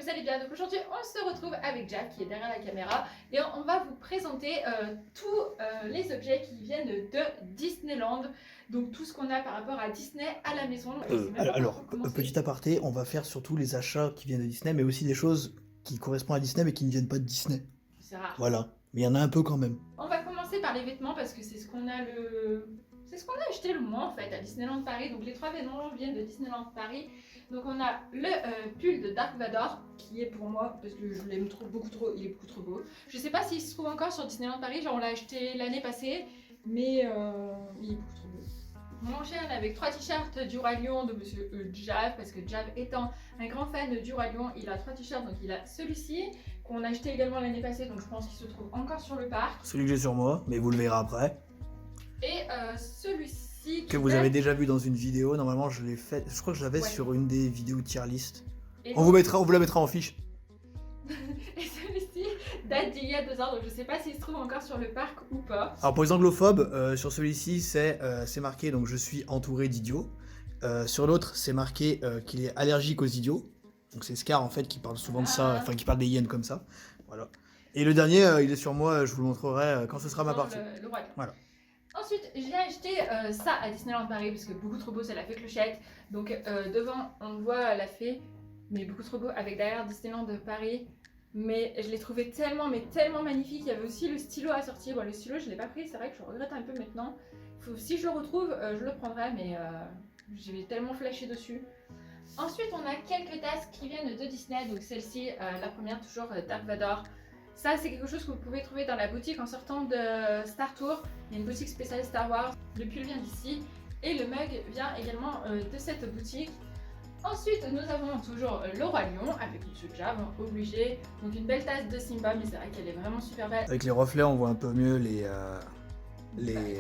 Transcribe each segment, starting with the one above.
vous allez bien. Donc aujourd'hui on se retrouve avec Jack qui est derrière la caméra et on va vous présenter tous les objets qui viennent de Disneyland. Donc tout ce qu'on a par rapport à Disney à la maison. Petit aparté, on va faire surtout les achats qui viennent de Disney, mais aussi des choses qui correspondent à Disney mais qui ne viennent pas de Disney. C'est rare. Voilà, mais il y en a un peu quand même. On va commencer par les vêtements parce que c'est ce qu'on a acheté le moins en fait à Disneyland Paris. Donc les 3 vêtements viennent de Disneyland Paris. Donc on a le pull de Dark Vador qui est pour moi, parce que je l'aime beaucoup trop, il est beaucoup trop beau. Je sais pas s'il se trouve encore sur Disneyland Paris, genre on l'a acheté l'année passée, mais il est beaucoup trop beau. On enchaîne avec 3 t-shirts du Roi Lion de Monsieur Jav, parce que Jav étant un grand fan du Roi Lion, il a 3 t-shirts, donc il a celui-ci qu'on a acheté également l'année passée, donc je pense qu'il se trouve encore sur le parc. Celui que j'ai sur moi, mais vous le verrez après. Et celui-ci que vous avez déjà vu dans une vidéo, normalement je l'ai fait, je crois que je l'avais sur une des vidéos tier list. On vous la mettra en fiche. Et celui-ci date d'il y a 2 ans, donc je sais pas s'il se trouve encore sur le parc ou pas. Alors pour les anglophobes, sur celui-ci c'est marqué donc je suis entouré d'idiots. Sur l'autre c'est marqué qu'il est allergique aux idiots. Donc c'est Scar en fait qui parle souvent de ça, enfin qui parle des hyènes comme ça. Voilà. Et le dernier il est sur moi, je vous le montrerai quand ce sera ma partie. Le Roi Lion. Voilà. Ensuite, j'ai acheté ça à Disneyland Paris parce que beaucoup trop beau, c'est la fée Clochette. Donc devant, on voit la fée, mais beaucoup trop beau avec derrière Disneyland Paris. Mais je l'ai trouvé tellement magnifique. Il y avait aussi le stylo assorti. Bon, le stylo, je l'ai pas pris, c'est vrai que je regrette un peu maintenant. Si je le retrouve, je le prendrai, mais j'ai tellement flashé dessus. Ensuite, on a quelques tasses qui viennent de Disney. Donc celle-ci, la première, toujours Dark Vador. Ça, c'est quelque chose que vous pouvez trouver dans la boutique en sortant de Star Tour. Il y a une boutique spéciale Star Wars. Le pull vient d'ici et le mug vient également de cette boutique. Ensuite, nous avons toujours le Roi Lion avec Monsieur Jav, obligé. Donc une belle tasse de Simba, mais c'est vrai qu'elle est vraiment super belle. Avec les reflets, on voit un peu mieux les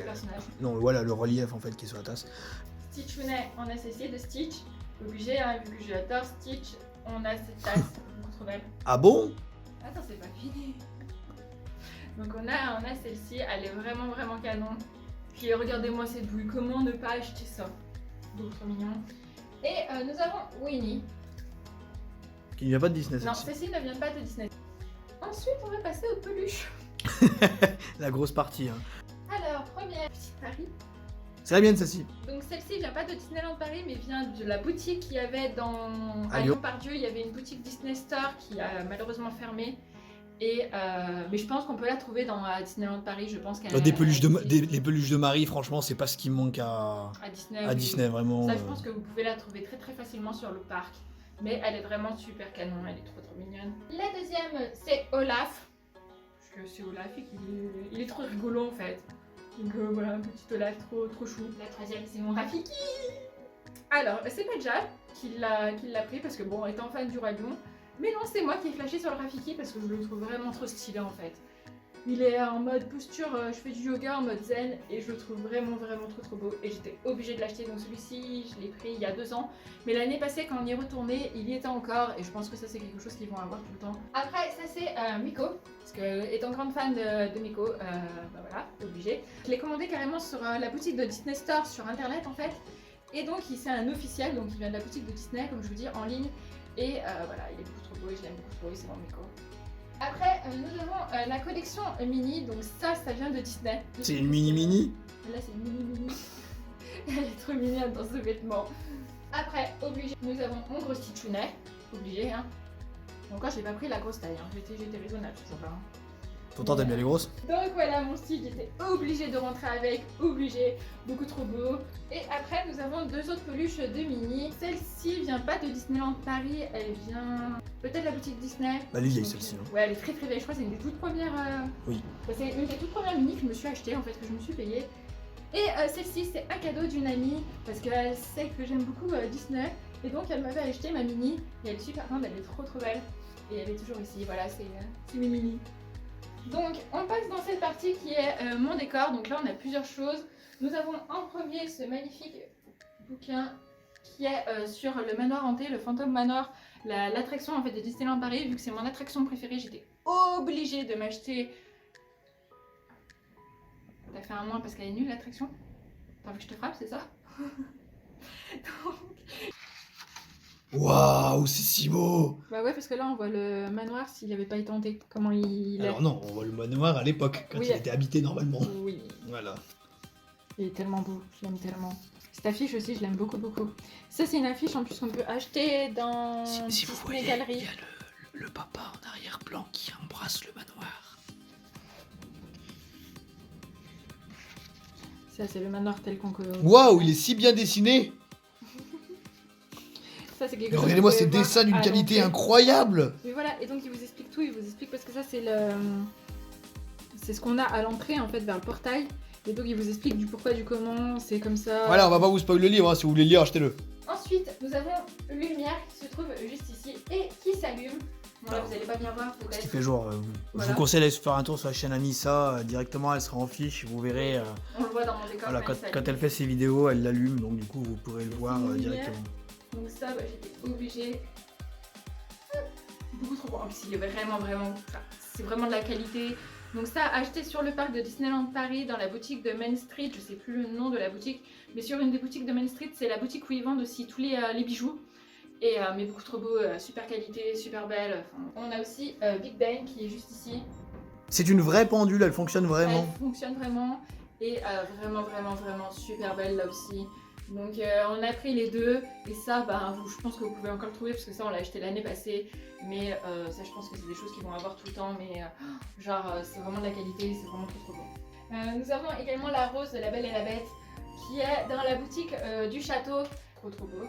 personnages. Non, voilà le relief en fait qui est sur la tasse. Stitchounet, on a celle-ci de Stitch. Obligé, hein, vu que j'adore Stitch, on a cette tasse. Trop belle. Ah bon? Attends, c'est pas fini. Donc on a celle-ci, elle est vraiment canon. Puis regardez-moi cette bouille, comment ne pas acheter ça? Donc trop mignon. Et nous avons Winnie. Qui ne vient pas de Disney. Non, celle-ci ne vient pas de Disney. Ensuite, on va passer aux peluches. La grosse partie. Hein. Alors, première petite Paris. C'est la mienne celle-ci. Donc celle-ci vient pas de Disneyland Paris, mais vient de la boutique qu'il y avait à Lyon. Lyon-Pardieu. Il y avait une boutique Disney Store qui a malheureusement fermé. Et mais je pense qu'on peut la trouver dans Disneyland Paris. Je pense qu'elle les peluches de Marie, franchement, c'est pas ce qui manque à Disney. Disney, vraiment. Ça, je pense que vous pouvez la trouver très facilement sur le parc. Mais elle est vraiment super canon, elle est trop mignonne. La deuxième, c'est Olaf. Parce que c'est Olaf et qu'il est trop rigolo en fait. Donc voilà, un petit Olaf trop chou. La troisième, c'est mon Rafiki. Alors, c'est pas Jav qui l'a pris parce que bon, étant fan du Roi Lion. Mais non, c'est moi qui ai flashé sur le Rafiki parce que je le trouve vraiment trop stylé en fait. Il est en mode posture, je fais du yoga en mode zen et je le trouve vraiment trop beau et j'étais obligée de l'acheter. Donc celui-ci, je l'ai pris il y a 2 ans. Mais l'année passée, quand on y est retourné, il y était encore et je pense que ça c'est quelque chose qu'ils vont avoir tout le temps. Après, ça c'est Miko, parce que étant grande fan de Miko, bah voilà, obligée. Je l'ai commandé carrément sur la boutique de Disney Store sur internet en fait. Et donc c'est un officiel, donc il vient de la boutique de Disney, comme je vous dis, en ligne. Et voilà, il est beaucoup trop beau et je l'aime beaucoup trop et c'est mon Miko. Après, nous avons la collection mini, donc ça vient de Disney. C'est une mini. Là, c'est une mini. Elle est trop mignonne dans ce vêtement. Après, obligé, nous avons mon gros Stitchounet. Obligé, hein. Encore, j'ai pas pris la grosse taille, hein. J'étais raisonnable, toujours pas. Hein. Pourtant, t'aimes bien les grosses. Donc voilà, mon style, j'étais obligée de rentrer avec, obligée, beaucoup trop beau. Et après, nous avons 2 autres peluches de mini. Celle-ci vient pas de Disneyland Paris, elle vient peut-être la boutique Disney. Bah, elle est vieille celle-ci. Ouais, elle est très vieille, je crois que c'est une des toutes premières. Oui. Bah, c'est une des toutes premières mini que je me suis achetée en fait, que je me suis payée. Et celle-ci, c'est un cadeau d'une amie parce qu'elle sait que j'aime beaucoup Disney. Et donc, elle m'avait acheté ma mini. Et elle est super grande, elle est trop belle. Et elle est toujours ici, voilà, c'est mes mini. Donc on passe dans cette partie qui est mon décor. Donc là on a plusieurs choses. Nous avons en premier ce magnifique bouquin qui est sur le manoir hanté, le Phantom Manor, l'attraction en fait de Disneyland Paris. Vu que c'est mon attraction préférée, j'étais obligée de m'acheter. T'as fait un moins parce qu'elle est nulle l'attraction? T'as envie que je te frappe, c'est ça? Donc... Waouh, c'est si beau. Bah ouais, parce que là, on voit le manoir s'il avait pas été hanté. Comment il est. Alors non, on voit le manoir à l'époque, quand Oui. il était habité normalement. Oui. Voilà. Il est tellement beau, je l'aime tellement. Cette affiche aussi, je l'aime beaucoup, beaucoup. Ça, c'est une affiche en plus qu'on peut acheter dans Si vous Disney voyez, Gallery. il y a le papa en arrière-plan qui embrasse le manoir. Ça, c'est le manoir tel qu'on connaît. Waouh, il est si bien dessiné. Ça, c'est quelque Mais chose regardez-moi que ces vous pouvez dessins d'une voir à qualité l'entrée. incroyable. Mais voilà, et donc il vous explique tout, il vous explique parce que ça, c'est le. C'est ce qu'on a à l'entrée en fait vers le portail. Et donc il vous explique du pourquoi, du comment, c'est comme ça. Voilà, on va pas vous spoiler le livre, hein. Si vous voulez le lire, achetez-le. Ensuite, nous avons une lumière qui se trouve juste ici et qui s'allume. Voilà, vous allez pas bien voir, Ce qui peut-être. fait jour. Je Voilà. vous conseille d'aller faire un tour sur la chaîne Anissa. Directement, elle sera en fiche. Vous verrez. On le voit dans mon décor. Voilà, quand quand, il s'allume. quand elle fait ses vidéos, elle l'allume. Donc du coup, vous pourrez le voir une lumière. directement. Donc ça, bah, j'étais obligée. Beaucoup trop bon. En plus, il est vraiment, enfin, c'est vraiment de la qualité. Donc ça, acheté sur le parc de Disneyland Paris, dans la boutique de Main Street, je sais plus le nom de la boutique, mais sur une des boutiques de Main Street, c'est la boutique où ils vendent aussi tous les bijoux. Et mais beaucoup trop beau, super qualité, super belle. Enfin, on a aussi Big Bang qui est juste ici. C'est une vraie pendule, elle fonctionne vraiment. Elle fonctionne vraiment et vraiment super belle là aussi. Donc on a pris les deux et ça, bah, je pense que vous pouvez encore le trouver parce que ça on l'a acheté l'année passée. Mais ça je pense que c'est des choses qu'ils vont avoir tout le temps. Mais c'est vraiment de la qualité, c'est vraiment trop beau. Nous avons également la rose de La Belle et la Bête qui est dans la boutique du château. Trop beau.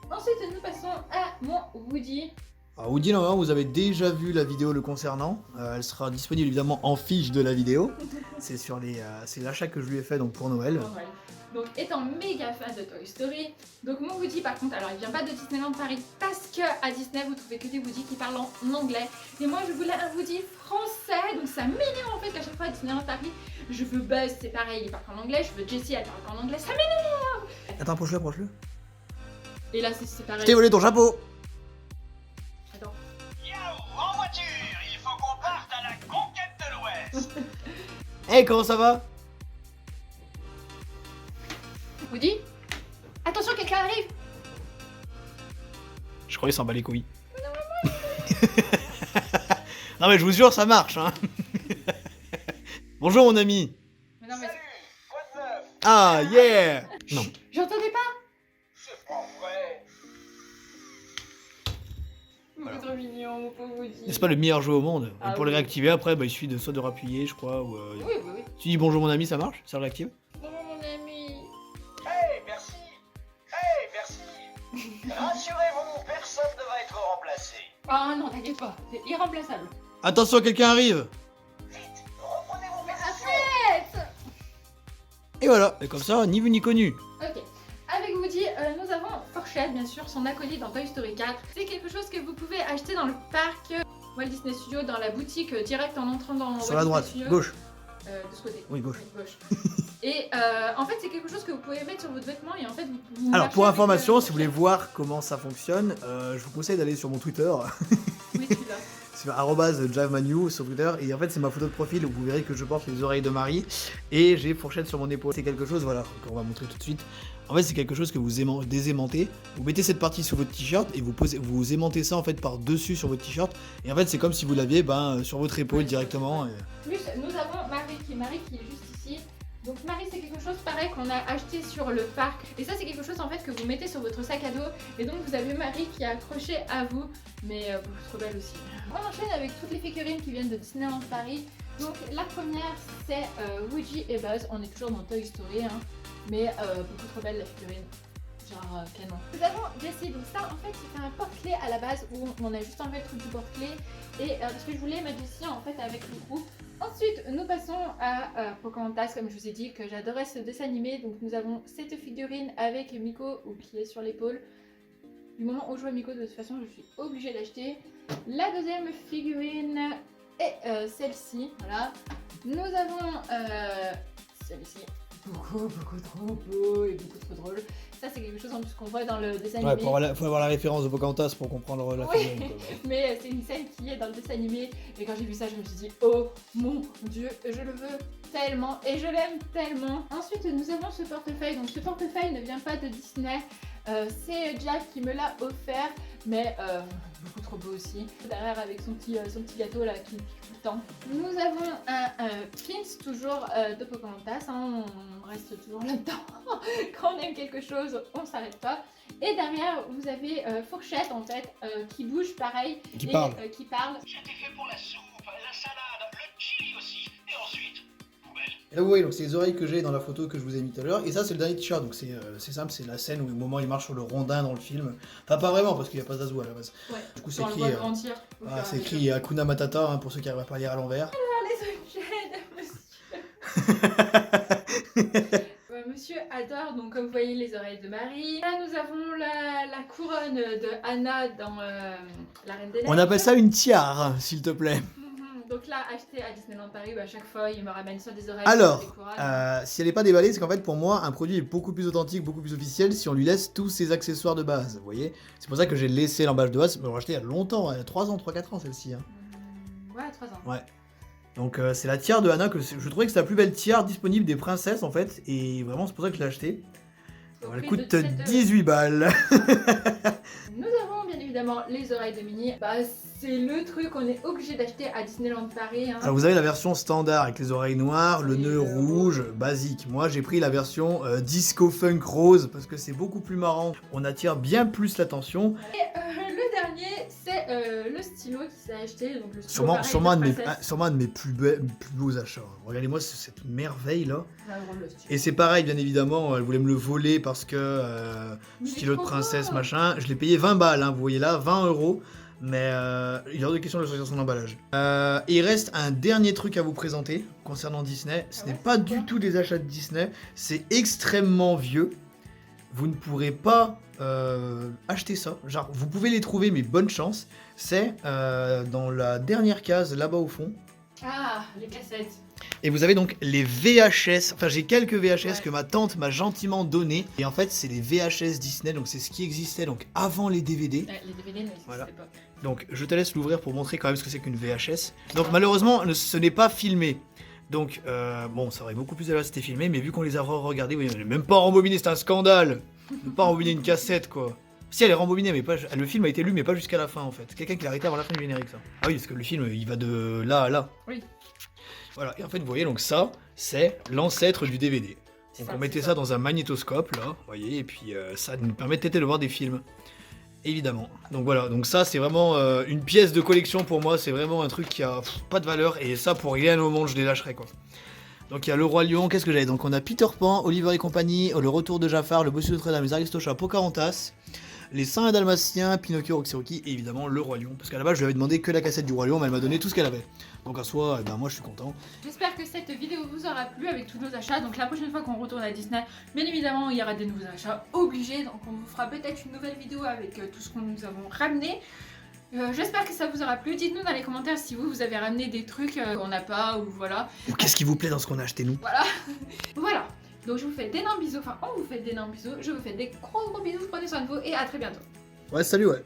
Ensuite nous passons à mon Woody. Alors Woody, normalement, vous avez déjà vu la vidéo le concernant. Elle sera disponible évidemment en fiche de la vidéo. C'est sur c'est l'achat que je lui ai fait donc pour Noël. Pour Noël. Donc étant méga fan de Toy Story, donc mon Woody par contre, alors il vient pas de Disneyland Paris parce que à Disney vous trouvez que des Woody qui parlent en anglais. Et moi je voulais un Woody français, donc ça m'énerve en fait qu'à chaque fois à Disneyland Paris, je veux Buzz, c'est pareil, il parle en anglais, je veux Jessie, elle parle en anglais, ça m'énerve. Attends, approche-le, approche-le. Et là c'est pareil. Je t'ai volé ton chapeau. J'adore. Yo, en voiture, il faut qu'on parte à la conquête de l'Ouest. Hey, comment ça va? Woody, attention, quelqu'un arrive. Je croyais s'en bat les couilles. Non mais je vous jure, ça marche, hein. Bonjour mon ami. Mais non mais Salut, quoi de neuf? Ah, yeah. Non. j'entendais pas. C'est pas vrai. Beaucoup trop mignon, mon pauvre Woody. C'est pas le meilleur jeu au monde. Ah Et pour le oui. réactiver après, bah, il suffit de soit de rappuyer, je crois, ou... Oui. Tu dis bonjour mon ami, ça marche? Ça le réactive? Bonjour mon ami. Hey, merci. Hey, merci. Rassurez-vous, personne ne va être remplacé. Ah non, t'inquiète pas, c'est irremplaçable. Attention, quelqu'un arrive. Vite, reprenez vos positions. Arrête. Et voilà, et comme ça, ni vu ni connu. Ok. Avec Woody, nous avons Fourchette, bien sûr, son acolyte dans Toy Story 4. C'est quelque chose que vous pouvez acheter dans le parc Walt Disney Studios, dans la boutique direct en entrant dans Sur Walt la Disney droite, Studios. gauche. De ce côté. Oui, gauche. Oui, gauche. Et en fait, c'est quelque chose que vous pouvez mettre sur votre vêtement et en fait, vous Alors, marchez pour avec, information, si vous voulez Fourchette. voir comment ça fonctionne, je vous conseille d'aller sur mon Twitter. Oui, celui-là. C'est @JaveManu sur Twitter. Et en fait, c'est ma photo de profil où vous verrez que je porte les oreilles de Marie. Et j'ai Fourchette sur mon épaule. C'est quelque chose, voilà, qu'on va montrer tout de suite. En fait, c'est quelque chose que vous désaimantez. Vous mettez cette partie sur votre t-shirt et vous aimantez ça en fait par-dessus sur votre t-shirt. Et en fait, c'est comme si vous l'aviez sur votre épaule directement. Et... Plus, nous avons Marie qui est juste ici. Donc Marie, c'est quelque chose pareil qu'on a acheté sur le parc. Et ça, c'est quelque chose en fait que vous mettez sur votre sac à dos. Et donc vous avez Marie qui est accrochée à vous, mais beaucoup trop belle aussi. On enchaîne avec toutes les figurines qui viennent de Disneyland Paris. Donc la première, c'est Woody et Buzz. On est toujours dans Toy Story, hein, mais beaucoup trop belle la figurine. Genre canon. Nous avons Jessie, donc ça en fait c'était un porte-clés à la base où on a juste enlevé le truc du porte-clés et parce que je voulais mettre Jessie en fait avec le groupe. Ensuite nous passons à Pocahontas, comme je vous ai dit que j'adorais ce dessin animé, donc nous avons cette figurine avec Miko ou qui est sur l'épaule. Du moment où je vois Miko, de toute façon je suis obligée d'acheter. La deuxième figurine est celle-ci, voilà. Nous avons celle-ci. Beaucoup trop beau et beaucoup trop drôle. Ça c'est quelque chose en plus qu'on voit dans le dessin Ouais, animé. faut avoir la référence de Pocahontas pour comprendre la Oui. figurine, quoi. Mais c'est une scène qui est dans le dessin animé. Et quand j'ai vu ça, je me suis dit, oh mon dieu, je le veux tellement et je l'aime tellement. Ensuite, nous avons ce portefeuille. Donc ce portefeuille ne vient pas de Disney. C'est Jack qui me l'a offert, mais beaucoup trop beau aussi. Derrière avec son petit gâteau là qui pique tout le temps. Nous avons un pins toujours de Pocahontas, hein, on reste toujours là-dedans. Quand on aime quelque chose, on s'arrête pas. Et derrière, vous avez Fourchette en fait, qui bouge pareil. Qui parle. Qui parle. C'était fait pour la soupe, la salade, le chili aussi. Et ensuite, poubelle. Et là vous voyez, donc c'est les oreilles que j'ai dans la photo que je vous ai mis tout à l'heure. Et ça c'est le dernier t-shirt, donc c'est simple, c'est la scène où au moment il marche sur le rondin dans le film. Enfin pas vraiment parce qu'il n'y a pas Zazu à la base. Ouais. Du coup c'est On le écrit, voit grandir. c'est écrit Hakuna Matata hein, pour ceux qui arrivent pas à lire à l'envers. Les objets de monsieur. Monsieur adore, donc comme vous voyez, les oreilles de Marie. Là, nous avons la couronne de Anna dans La Reine des Neiges. On appelle ça une tiare, s'il te plaît. Donc là, acheté à Disneyland Paris, à chaque fois, il me ramène soit des oreilles, Alors, soit des couronnes. si elle n'est pas déballée, c'est qu'en fait, pour moi, un produit est beaucoup plus authentique, beaucoup plus officiel si on lui laisse tous ses accessoires de base. Vous voyez? C'est pour ça que j'ai laissé l'emballage de base. Mais on l'a acheté il y a longtemps, il y a 3 ans, 3-4 ans celle-ci. Hein. Ouais, 3 ans. Ouais. Donc c'est la tiare de Anna que je trouvais que c'est la plus belle tiare disponible des princesses en fait. Et vraiment, c'est pour ça que je l'ai acheté. Elle coûte 18 balles. Nous avons bien évidemment les oreilles de Minnie. Bah, c'est le truc qu'on est obligé d'acheter à Disneyland Paris. Hein. Alors vous avez la version standard avec les oreilles noires, le Et nœud le rouge, basique. Moi j'ai pris la version disco funk rose parce que c'est beaucoup plus marrant. On attire bien plus l'attention. Et le dernier, c'est le stylo qui s'est acheté. Donc le stylo Sûrement, pareil sûrement, un de de mes, princesse. sûrement un de mes plus beaux achats. Regardez-moi cette merveille là. Ah, vraiment, le stylo. Et c'est pareil, bien évidemment, elle voulait me le voler parce que Mais il est stylo de trop princesse, beau. machin. Je l'ai payé 20 balles, hein, vous voyez là, 20 €. Mais il est hors de question de le choisir son emballage. Et il reste un dernier truc à vous présenter concernant Disney. Ce Ah n'est ouais, pas c'est du quoi tout des achats de Disney. C'est extrêmement vieux. Vous ne pourrez pas acheter ça. Genre, vous pouvez les trouver, mais bonne chance. C'est dans la dernière case, là-bas au fond. Ah, les cassettes. Et vous avez donc les VHS, enfin j'ai quelques VHS Ouais. que ma tante m'a gentiment donné. Et en fait c'est les VHS Disney, donc c'est ce qui existait donc avant les DVD. Les DVD n'existaient Voilà. pas. Donc je te laisse l'ouvrir pour montrer quand même ce que c'est qu'une VHS. Donc malheureusement ce n'est pas filmé. Donc bon ça aurait beaucoup plus d'allure si c'était filmé, mais vu qu'on les a regardés, vous voyez, on n'est même pas rembobiné, c'est un scandale. Ne pas rembobiner une cassette quoi. Si elle est rembobinée, mais pas, le film a été lu mais pas jusqu'à la fin en fait. Quelqu'un qui l'a arrêté avant la fin du générique ça. Ah oui parce que le film il va de là à là. Oui. Voilà, et en fait, vous voyez, donc ça, c'est l'ancêtre du DVD. Donc ça, on mettait c'est ça dans un magnétoscope, là, vous voyez, et puis ça nous permettait de voir des films. Évidemment. Donc voilà, donc ça, c'est vraiment une pièce de collection pour moi, c'est vraiment un truc qui a pas de valeur, et ça, pour rien au monde, je les lâcherais, quoi. Donc il y a Le Roi Lion, qu'est-ce que j'avais? Donc on a Peter Pan, Oliver et compagnie, Le Retour de Jafar, Le Bossu de Notre-Dame, Les Aristochats, Pocahontas, Les Saints Dalmatiens, Pinocchio, Roxy Rocky, et évidemment Le Roi Lion. Parce qu'à la base, je lui avais demandé que la cassette du Roi Lion, mais elle m'a donné tout ce qu'elle avait. Donc en soi, ben, moi je suis content. J'espère que cette vidéo vous aura plu avec tous nos achats. Donc la prochaine fois qu'on retourne à Disney, bien évidemment, il y aura des nouveaux achats obligés. Donc on vous fera peut-être une nouvelle vidéo avec tout ce que nous avons ramené. J'espère que ça vous aura plu. Dites-nous dans les commentaires si vous avez ramené des trucs qu'on n'a pas ou voilà. Ou qu'est-ce qui vous plaît dans ce qu'on a acheté, nous? Voilà. Donc je vous fais d'énormes bisous. Enfin, on vous fait d'énormes bisous. Je vous fais des gros bisous. Prenez soin de vous et à très bientôt. Ouais, salut, ouais.